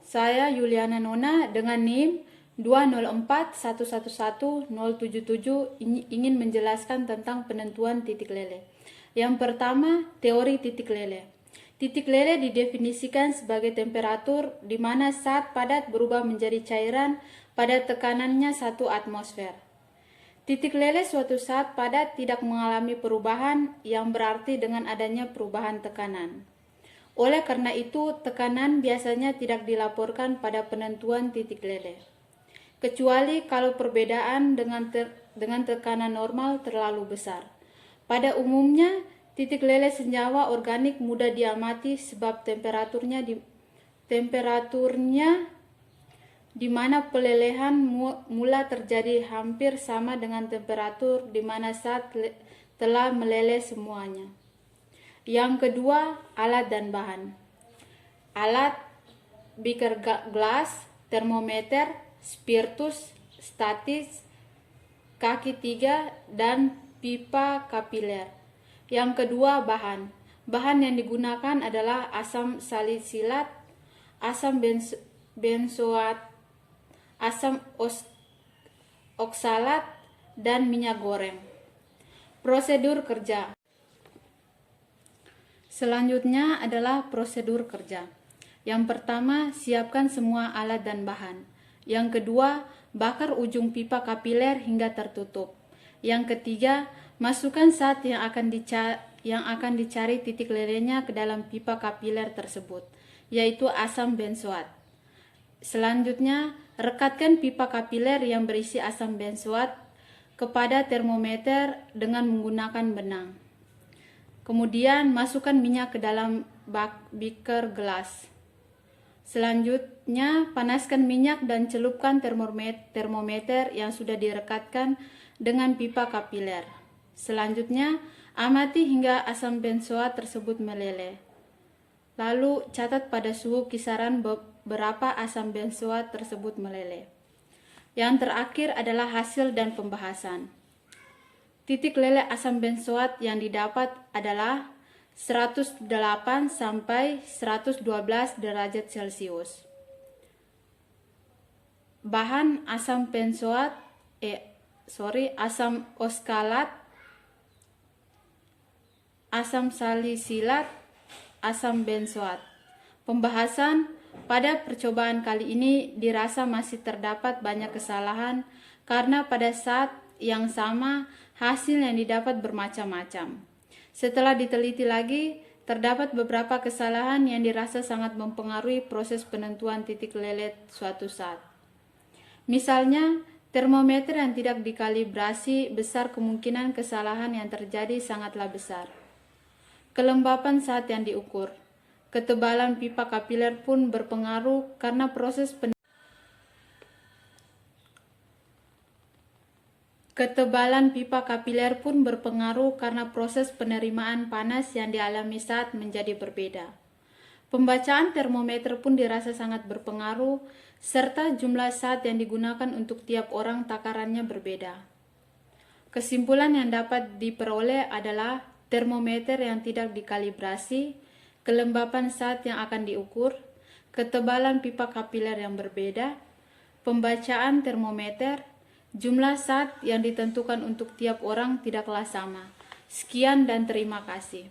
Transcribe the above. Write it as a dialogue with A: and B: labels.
A: Saya Yuliana Nona dengan NIM 204111077 ingin menjelaskan tentang penentuan titik lele. Yang pertama, teori titik lele. Titik lele didefinisikan sebagai temperatur di mana zat padat berubah menjadi cairan pada tekanannya 1 atmosfer. Titik lele suatu saat padat tidak mengalami perubahan yang berarti dengan adanya perubahan tekanan. Oleh karena itu, tekanan biasanya tidak dilaporkan pada penentuan titik lele, kecuali kalau perbedaan dengan tekanan normal terlalu besar. Pada umumnya, titik lele senyawa organik mudah diamati sebab temperaturnya di mana pelelehan mula terjadi hampir sama dengan temperatur di mana zat telah meleleh semuanya. Yang kedua, alat dan bahan. Alat: beaker gelas, termometer, spiritus, statis, kaki 3, dan pipa kapiler. Yang kedua, bahan. Bahan yang digunakan adalah asam salisilat, asam benzoat, asam oksalat, dan minyak goreng. Prosedur kerja. Selanjutnya adalah prosedur kerja. Yang pertama, siapkan semua alat dan bahan. Yang kedua, bakar ujung pipa kapiler hingga tertutup. Yang ketiga, masukkan zat yang akan dicari titik lelenya ke dalam pipa kapiler tersebut, yaitu asam benzoat. Selanjutnya, rekatkan pipa kapiler yang berisi asam benzoat kepada termometer dengan menggunakan benang. Kemudian, masukkan minyak ke dalam beaker gelas. Selanjutnya, panaskan minyak dan celupkan termometer yang sudah direkatkan dengan pipa kapiler. Selanjutnya, amati hingga asam benzoat tersebut meleleh. Lalu, catat pada suhu kisaran berapa asam benzoat tersebut meleleh. Yang terakhir adalah hasil dan pembahasan. Titik leleh asam benzoat yang didapat adalah 108 sampai 112 derajat Celcius. Bahan: asam oksalat, asam salisilat, asam benzoat. Pembahasan: pada percobaan kali ini dirasa masih terdapat banyak kesalahan karena pada saat yang sama hasil yang didapat bermacam-macam. Setelah diteliti lagi, terdapat beberapa kesalahan yang dirasa sangat mempengaruhi proses penentuan titik lele suatu zat. Misalnya, termometer yang tidak dikalibrasi, besar kemungkinan kesalahan yang terjadi sangatlah besar. Kelembapan zat yang diukur. Ketebalan pipa kapiler pun berpengaruh karena proses penerimaan panas yang dialami zat menjadi berbeda. Pembacaan termometer pun dirasa sangat berpengaruh, serta jumlah zat yang digunakan untuk tiap orang takarannya berbeda. Kesimpulan yang dapat diperoleh adalah termometer yang tidak dikalibrasi, kelembapan zat yang akan diukur, ketebalan pipa kapiler yang berbeda, pembacaan termometer, jumlah zat yang ditentukan untuk tiap orang tidaklah sama. Sekian dan terima kasih.